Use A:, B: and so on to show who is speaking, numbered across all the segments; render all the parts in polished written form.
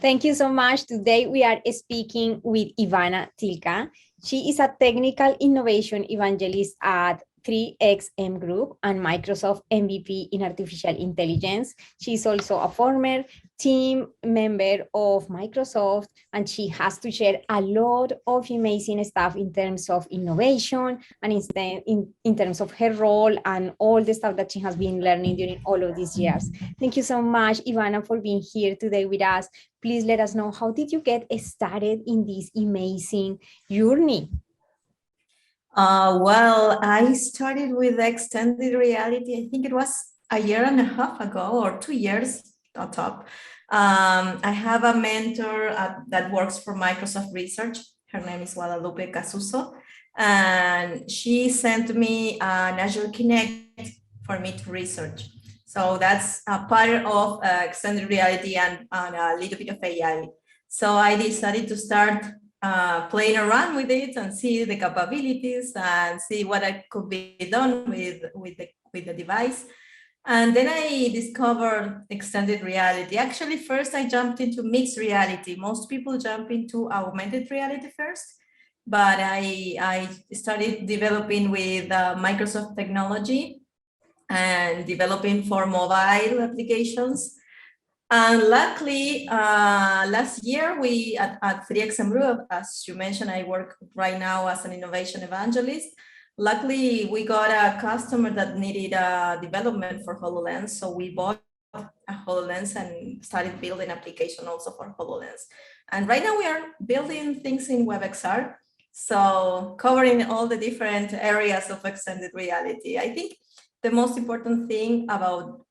A: Thank you so much. Today we are speaking with Ivana Tilca. She is a Technical Innovation Evangelist at 3XM Group and Microsoft MVP in Artificial Intelligence. She's also a former team member of Microsoft, and she has to share a lot of amazing stuff in terms of innovation and in terms of her role and all the stuff that she has been learning during all of these years. Thank you so much, Ivana, for being here today with us. Please let us know, how did you get started in this amazing journey?
B: Well, I started with extended reality. I think it was a year and a half ago or 2 years on top. I have a mentor that works for Microsoft Research. Her name is Guadalupe Casuso, and she sent me an Azure Kinect for me to research. So that's a part of extended reality and a little bit of AI. So I decided to start playing around with it and see the capabilities and see what I could be done with the device. And then I discovered extended reality. Actually, first I jumped into mixed reality. Most people jump into augmented reality first, but I started developing with Microsoft technology and developing for mobile applications. And luckily, last year, we at 3XM Group, as you mentioned, I work right now as an innovation evangelist. Luckily, we got a customer that needed a development for HoloLens. So we bought a HoloLens and started building application also for HoloLens. And right now we are building things in WebXR. So covering all the different areas of extended reality. I think the most important thing about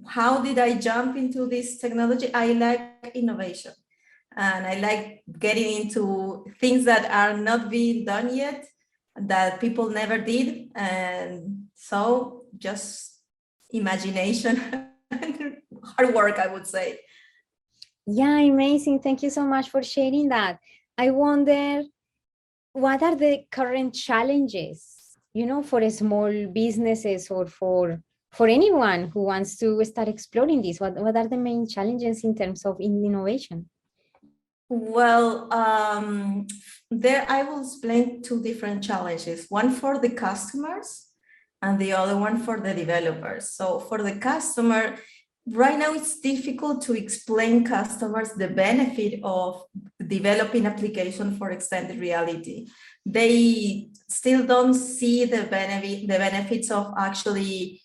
B: how did I jump into this technology? I like innovation and I like getting into things that are not being done yet, that people never did. And so just imagination and hard work, I would say.
A: Yeah, amazing. Thank you so much for sharing that. I wonder, what are the current challenges, for small businesses or for anyone who wants to start exploring this? What are the main challenges in terms of innovation?
B: Well, there I will explain two different challenges, one for the customers and the other one for the developers. So for the customer, right now it's difficult to explain customers the benefit of developing application for extended reality. They still don't see the benefits of actually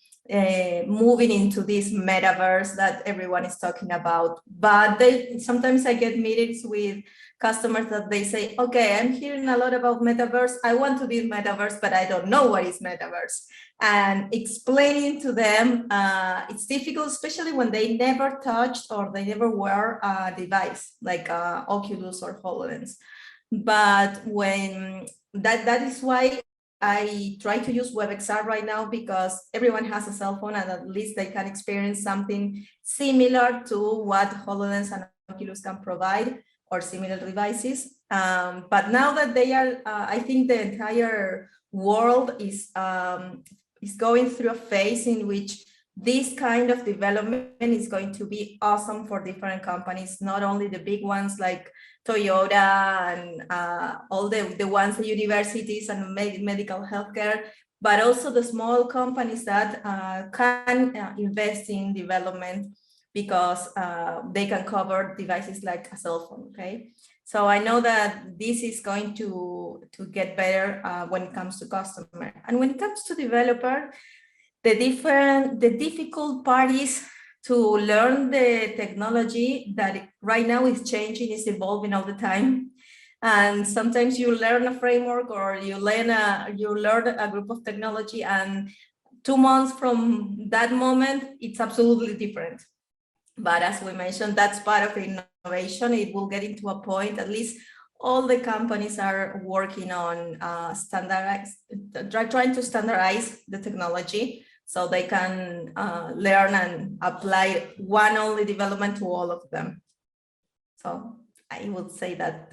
B: moving into this metaverse that everyone is talking about. But sometimes I get meetings with customers that they say, okay, I'm hearing a lot about metaverse. I want to be metaverse, but I don't know what is metaverse. And explaining to them, it's difficult, especially when they never touched or they never wear a device like Oculus or HoloLens. But when that is why I try to use WebXR right now, because everyone has a cell phone and at least they can experience something similar to what HoloLens and Oculus can provide or similar devices. But now that they are, I think the entire world is going through a phase in which this kind of development is going to be awesome for different companies, not only the big ones like Toyota and all the ones, the universities and medical healthcare, but also the small companies that can invest in development because they can cover devices like a cell phone, okay? So I know that this is going to get better when it comes to customer. And when it comes to developer, the difficult part is to learn the technology that right now is changing, is evolving all the time. And sometimes you learn a framework or you learn a group of technology, and 2 months from that moment, it's absolutely different. But as we mentioned, that's part of innovation. It will get into a point, at least all the companies are working on trying to standardize the technology so they can learn and apply one only development to all of them. So I would say that.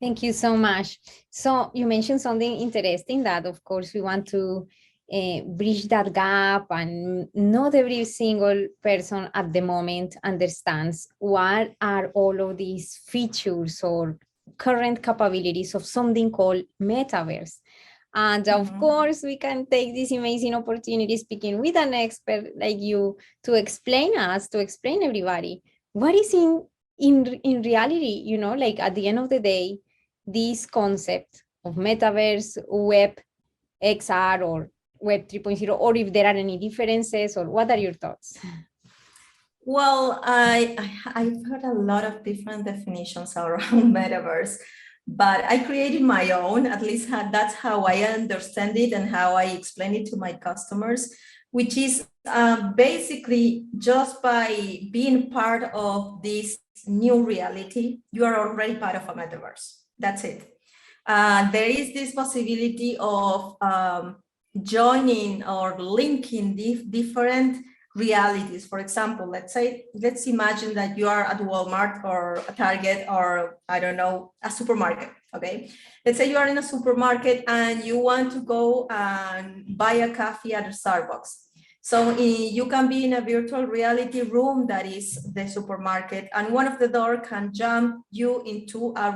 A: Thank you so much. So you mentioned something interesting that, of course, we want to bridge that gap, and not every single person at the moment understands what are all of these features or current capabilities of something called metaverse. And of course, we can take this amazing opportunity speaking with an expert like you to explain everybody what is in reality, you know, like at the end of the day, this concept of metaverse, web XR or web 3.0, or if there are any differences, or what are your thoughts?
B: Well, I've heard a lot of different definitions around metaverse, but I created my own. At least that's how I understand it and how I explain it to my customers, which is basically just by being part of this new reality, you are already part of a metaverse. That's it. There is this possibility of joining or linking different realities. For example, let's imagine that you are at Walmart or a Target or, I don't know, a supermarket, okay? Let's say you are in a supermarket and you want to go and buy a coffee at a Starbucks. So you can be in a virtual reality room that is the supermarket, and one of the doors can jump you into a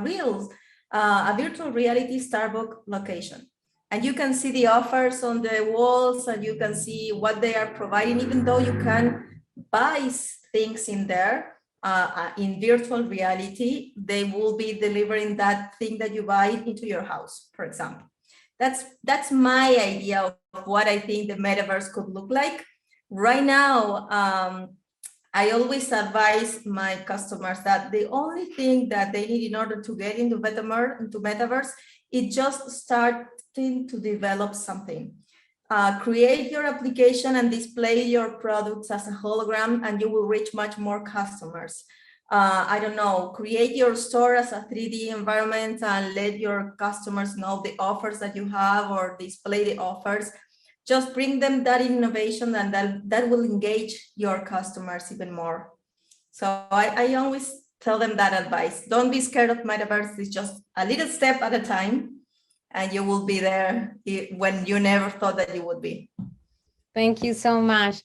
B: virtual reality Starbucks location. And you can see the offers on the walls, and you can see what they are providing, even though you can buy things in there in virtual reality, they will be delivering that thing that you buy into your house, for example. That's my idea of what I think the metaverse could look like. Right now, I always advise my customers that the only thing that they need in order to get into metaverse is just starting to develop something. Create your application and display your products as a hologram, and you will reach much more customers. I don't know, create your store as a 3D environment and let your customers know the offers that you have, or display the offers. Just bring them that innovation, and that will engage your customers even more. So I always tell them that advice. Don't be scared of metaverse. It's just a little step at a time, and you will be there when you never thought that you would be.
A: Thank you so much.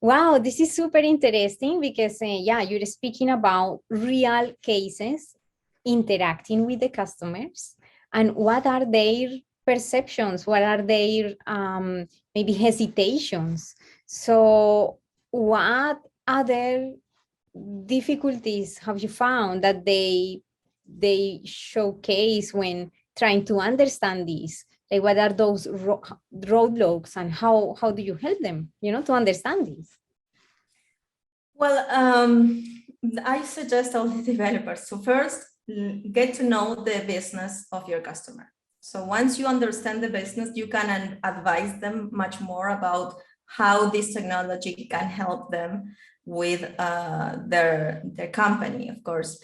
A: Wow, this is super interesting because, yeah, you're speaking about real cases interacting with the customers, and what are their perceptions, what are their maybe hesitations. So what other difficulties have you found that they showcase when trying to understand this? Like, what are those roadblocks, and how do you help them, you know, to understand this?
B: Well, I suggest all the developers to first get to know the business of your customer. So once you understand the business, you can advise them much more about how this technology can help them with their company, of course.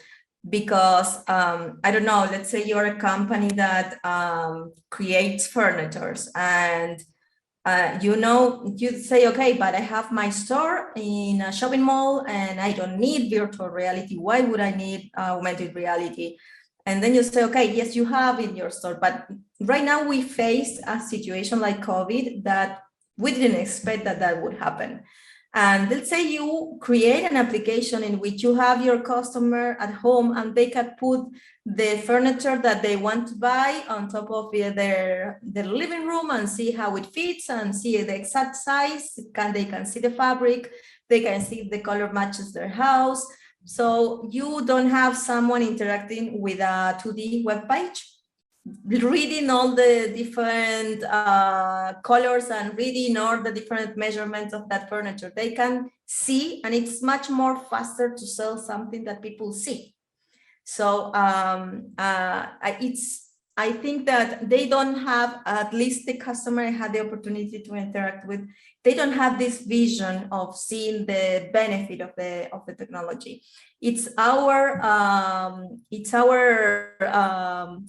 B: Because I don't know, let's say you're a company that creates furniture, and you say, okay, but I have my store in a shopping mall and I don't need virtual reality. Why would I need augmented reality? And then you say, okay, yes, you have in your store, but right now we face a situation like COVID that we didn't expect that would happen. And let's say you create an application in which you have your customer at home, and they can put the furniture that they want to buy on top of their living room and see how it fits and see the exact size. They can see the fabric, they can see if the color matches their house. So you don't have someone interacting with a 2D web page, reading all the different colors and reading all the different measurements of that furniture. They can see, and it's much more faster to sell something that people see. So I think that they don't have, at least the customer I had the opportunity to interact with, they don't have this vision of seeing the benefit of the technology. It's our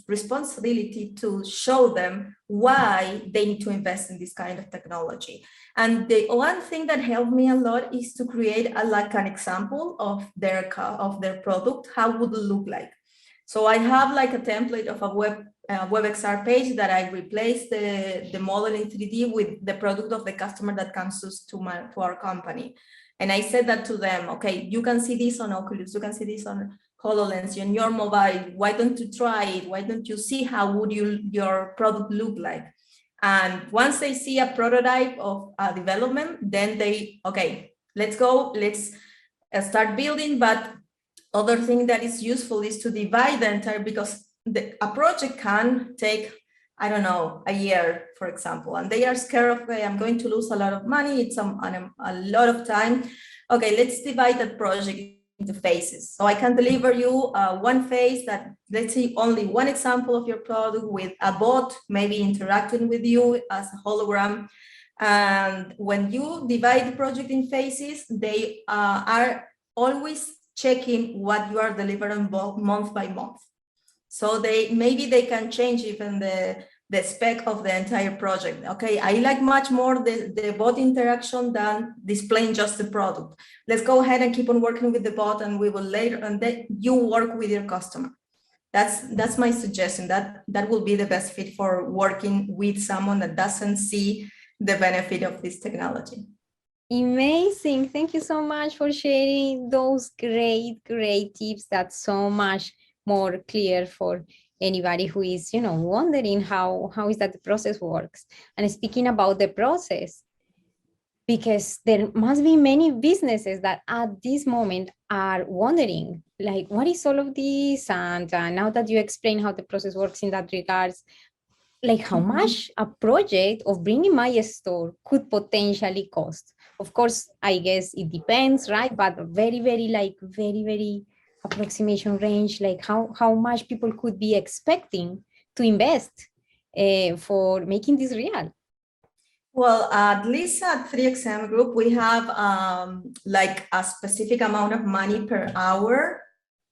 B: responsibility to show them why they need to invest in this kind of technology. And the one thing that helped me a lot is to create like an example of their product, how would it look like. So I have like a template of a web WebXR page that I replace the model in 3D with the product of the customer that comes to our company. And I said that to them, okay, you can see this on Oculus, you can see this on HoloLens, on your mobile, why don't you try it? Why don't you see how would your product look like? And once they see a prototype of development, then they, okay, let's go, let's start building. But other thing that is useful is to divide the entire, because a project can take, I don't know, a year, for example, and they are scared of, okay, I'm going to lose a lot of money, it's a lot of time. Okay, let's divide that project into phases. So I can deliver you one phase that, let's see, only one example of your product with a bot, maybe interacting with you as a hologram. And when you divide the project in phases, they are always checking what you are delivering month by month. So maybe they can change even the spec of the entire project. Okay, I like much more the bot interaction than displaying just the product. Let's go ahead and keep on working with the bot, and we will later, and then you work with your customer. That's my suggestion. That will be the best fit for working with someone that doesn't see the benefit of this technology.
A: Amazing. Thank you so much for sharing those great tips. That's so much more clear for anybody who is, wondering how is that the process works. And speaking about the process, because there must be many businesses that at this moment are wondering, like, what is all of this? And now that you explain how the process works in that regards, like how much a project of bringing my store could potentially cost. Of course, I guess it depends, right? But very approximation range, like how much people could be expecting to invest for making this real.
B: Well, at least at 3XM Group, we have like a specific amount of money per hour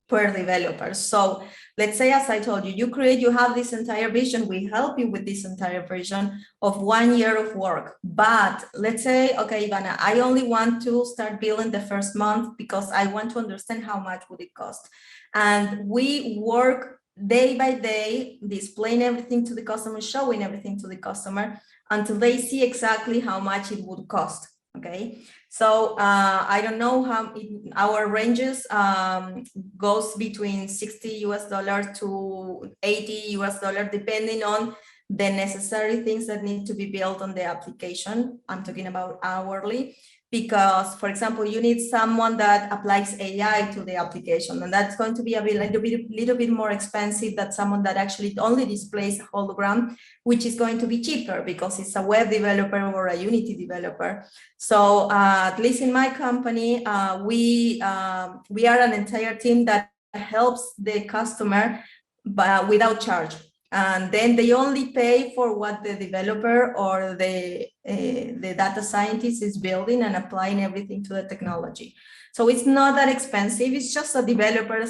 B: per developer. So let's say, as I told you, you have this entire vision, we help you with this entire vision of 1 year of work. But let's say, okay, Ivana, I only want to start building the first month because I want to understand how much would it cost. And we work day by day, displaying everything to the customer, showing everything to the customer until they see exactly how much it would cost. Okay, so I don't know how our ranges goes between $60 to $80 depending on the necessary things that need to be built on the application. I'm talking about hourly, because, for example, you need someone that applies AI to the application, and that's going to be a little bit more expensive than someone that actually only displays a hologram, which is going to be cheaper because it's a web developer or a Unity developer. So at least in my company, we are an entire team that helps the customer without charge. And then they only pay for what the developer or the data scientist is building and applying everything to the technology. So it's not that expensive. It's just a developer.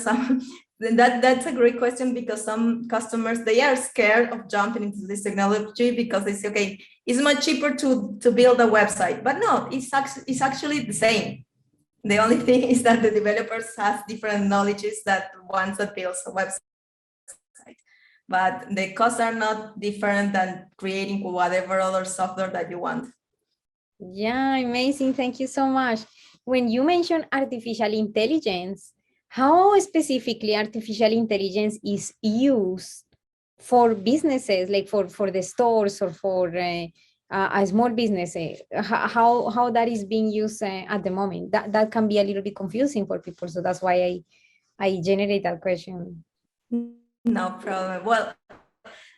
B: That's a great question, because some customers, they are scared of jumping into this technology because they say, okay, it's much cheaper to build a website. But no, it's actually the same. The only thing is that the developers have different knowledges that ones that builds a website. But the costs are not different than creating whatever other software that you want.
A: Yeah, amazing. Thank you so much. When you mention artificial intelligence, how specifically artificial intelligence is used for businesses, like for the stores or for a small business? How that is being used at the moment? That can be a little bit confusing for people. So that's why I generate that question.
B: No problem. Well,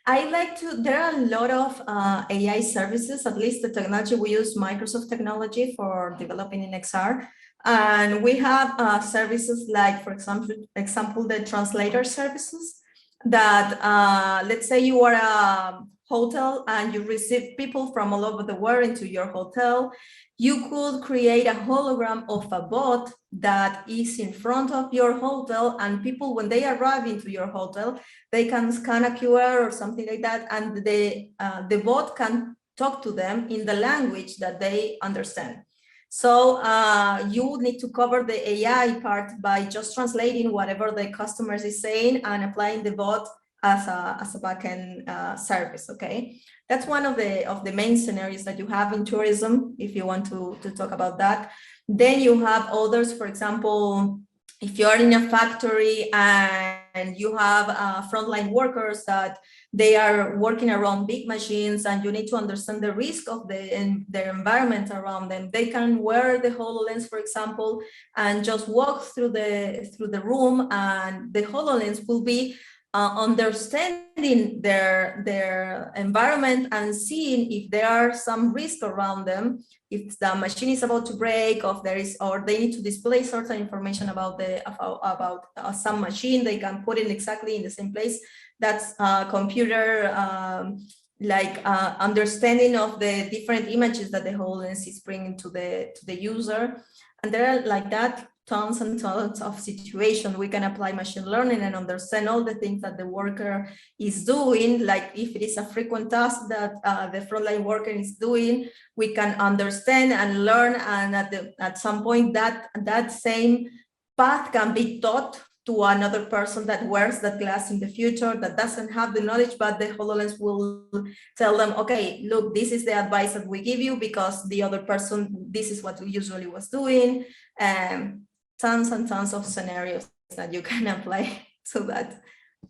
B: there are a lot of AI services, at least the technology we use, Microsoft technology for developing in XR. And we have services like, for example, the translator services that, let's say you are a hotel and you receive people from all over the world into your hotel. You could create a hologram of a bot that is in front of your hotel, and people, when they arrive into your hotel, they can scan a QR or something like that, and the bot can talk to them in the language that they understand. So you need to cover the AI part by just translating whatever the customer is saying and applying the bot as a backend service. Okay, that's one of the main scenarios that you have in tourism, if you want to talk about that. Then you have others, for example, if you're in a factory and you have frontline workers that they are working around big machines, and you need to understand the risk of their environment around them, they can wear the HoloLens, for example, and just walk through the room, and the HoloLens will be understanding their environment and seeing if there are some risk around them, if the machine is about to break, or they need to display certain information about some machine. They can put it exactly in the same place. That's computer understanding of the different images that the HoloLens is bringing to the user. And there are like that tons and tons of situations. We can apply machine learning and understand all the things that the worker is doing. Like if it is a frequent task that the frontline worker is doing, we can understand and learn, and at some point that same path can be taught to another person that wears that glass in the future, that doesn't have the knowledge, but the HoloLens will tell them, okay, look, this is the advice that we give you because the other person, this is what we usually was doing. Tons and tons of scenarios that you can apply to that.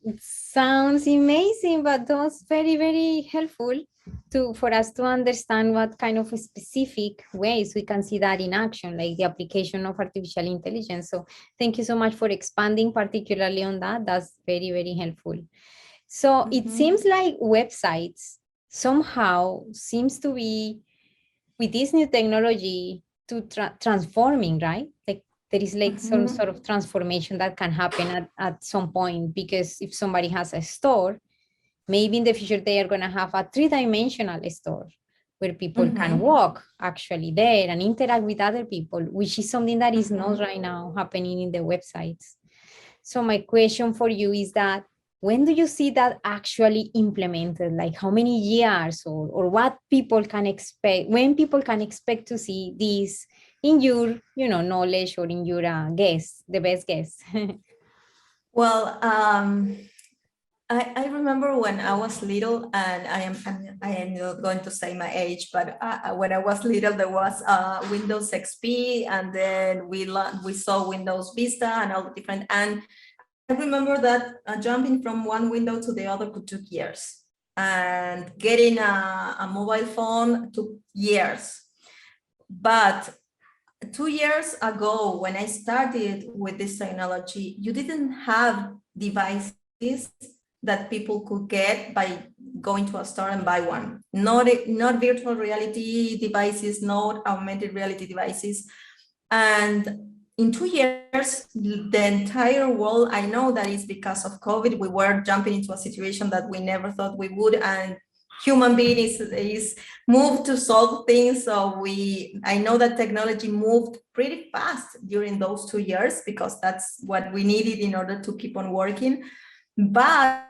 A: It sounds amazing, but those very, very helpful for us to understand what kind of specific ways we can see that in action, like the application of artificial intelligence. So thank you so much for expanding particularly on that. That's very, very helpful. So it seems like websites somehow seems to be, with this new technology, to transforming, right? Like there is like some sort of transformation that can happen at some point, because if somebody has a store, maybe in the future they are going to have a 3-dimensional store where people can walk actually there and interact with other people, which is something that is not right now happening in the websites. So my question for you is that, when do you see that actually implemented? Like how many years, or what people can expect, when people can expect to see this in your, knowledge, or in your guess, the best guess?
B: Well, I remember when I was little, and I am not going to say my age, but when I was little, there was Windows XP, and then we saw Windows Vista and all the different, and I remember that jumping from one window to the other took years, and getting a mobile phone took years. But 2 years ago, when I started with this technology, you didn't have devices that people could get by going to a store and buy one. Not virtual reality devices, not augmented reality devices. And in 2 years, the entire world, I know that is because of COVID, we were jumping into a situation that we never thought we would, and human being is moved to solve things. So I know that technology moved pretty fast during those 2 years, because that's what we needed in order to keep on working. But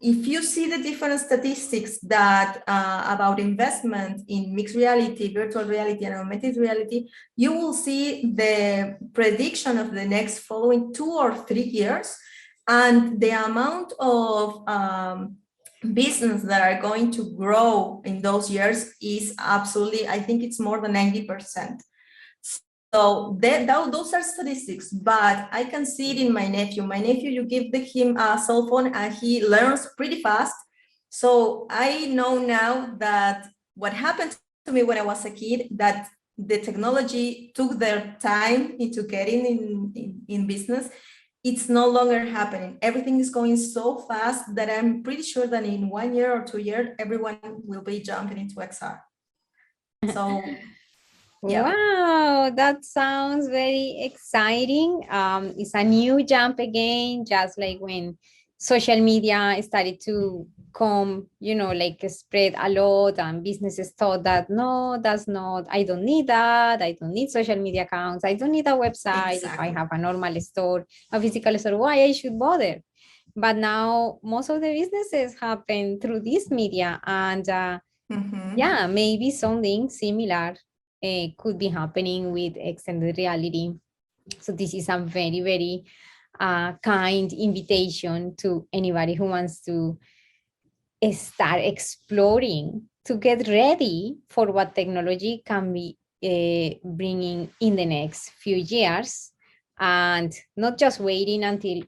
B: if you see the different statistics that about investment in mixed reality, virtual reality, and augmented reality, you will see the prediction of the next following 2 or 3 years, and the amount of business that are going to grow in those years is absolutely, I think it's more than 90%. So those are statistics, but I can see it in my nephew. My nephew, you give him a cell phone and he learns pretty fast. So I know now that what happened to me when I was a kid, that the technology took their time into getting in business, it's no longer happening. Everything is going so fast that I'm pretty sure that in 1 year or 2 years, everyone will be jumping into XR. So yeah.
A: Wow, that sounds very exciting. It's a new jump again, just like when social media started to come, like spread a lot, and businesses thought that, no, that's not, I don't need that. I don't need social media accounts. I don't need a website.
B: Exactly.
A: If I have a normal store, a physical store, why I should bother? But now most of the businesses happen through this media, and yeah, maybe something similar could be happening with extended reality. So this is a very, very a kind invitation to anybody who wants to start exploring to get ready for what technology can be bringing in the next few years, and not just waiting until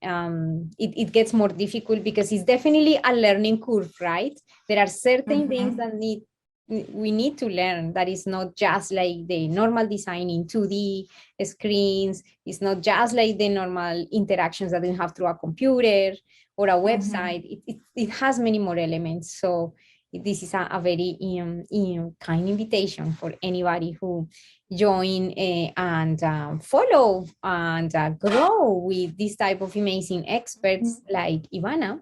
A: it gets more difficult, because it's definitely a learning curve, right? There are certain things that we need to learn, that is not just like the normal design in 2D screens. It's not just like the normal interactions that we have through a computer or a website. It has many more elements. So this is a very kind invitation for anybody who join and follow and grow with this type of amazing experts like Ivana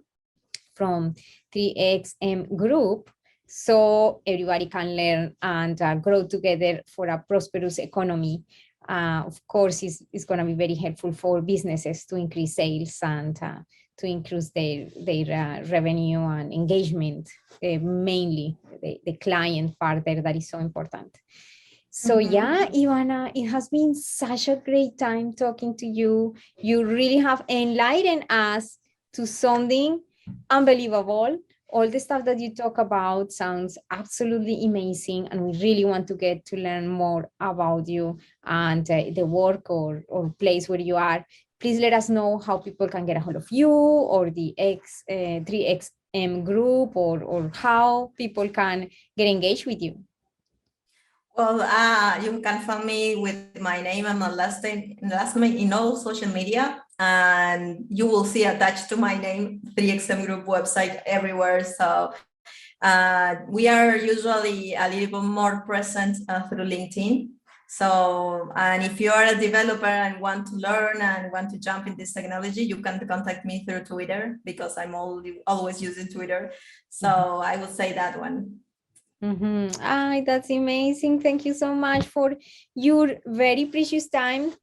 A: from 3XM Group, so everybody can learn and grow together for a prosperous economy. Of course, it's going to be very helpful for businesses to increase sales and to increase their revenue and engagement, mainly the client part there, that is so important. So yeah, Ivana, it has been such a great time talking to you. You really have enlightened us to something unbelievable. All the stuff that you talk about sounds absolutely amazing, and we really want to get to learn more about you and the work or place where you are. Please let us know how people can get a hold of you or the 3XM group, or how people can get engaged with you.
B: Well, you can find me with my name and my last name in all social media, and you will see attached to my name 3XM Group website everywhere. So we are usually a little bit more present through LinkedIn. So, and if you are a developer and want to learn and want to jump in this technology, you can contact me through Twitter, because I'm always using Twitter. So I would say that one.
A: That's amazing. Thank you so much for your very precious time.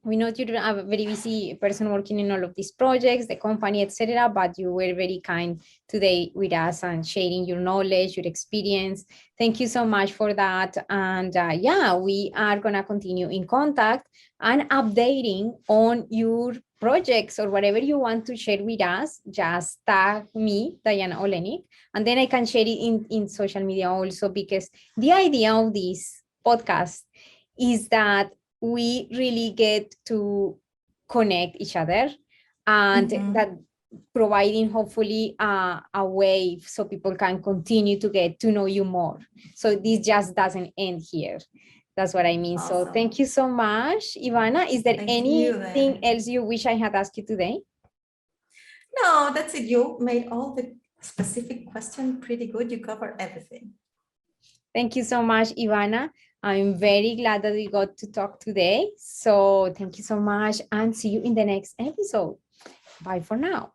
A: We know you're a very busy person working in all of these projects, the company, etc., but you were very kind today with us and sharing your knowledge, your experience. Thank you so much for that. And yeah, we are going to continue in contact and updating on your projects or whatever you want to share with us. Just tag me, Diana Olenik, and then I can share it in social media also, because the idea of this podcast is that we really get to connect each other, and that providing hopefully a way so people can continue to get to know you more. So this just doesn't end here. That's what I mean.
B: Awesome.
A: So thank you so much, Ivana. Is there anything else you wish I had asked you today?
B: No, that's it. You made all the specific questions pretty good. You covered everything.
A: Thank you so much, Ivana. I'm very glad that we got to talk today. So thank you so much, and see you in the next episode. Bye for now.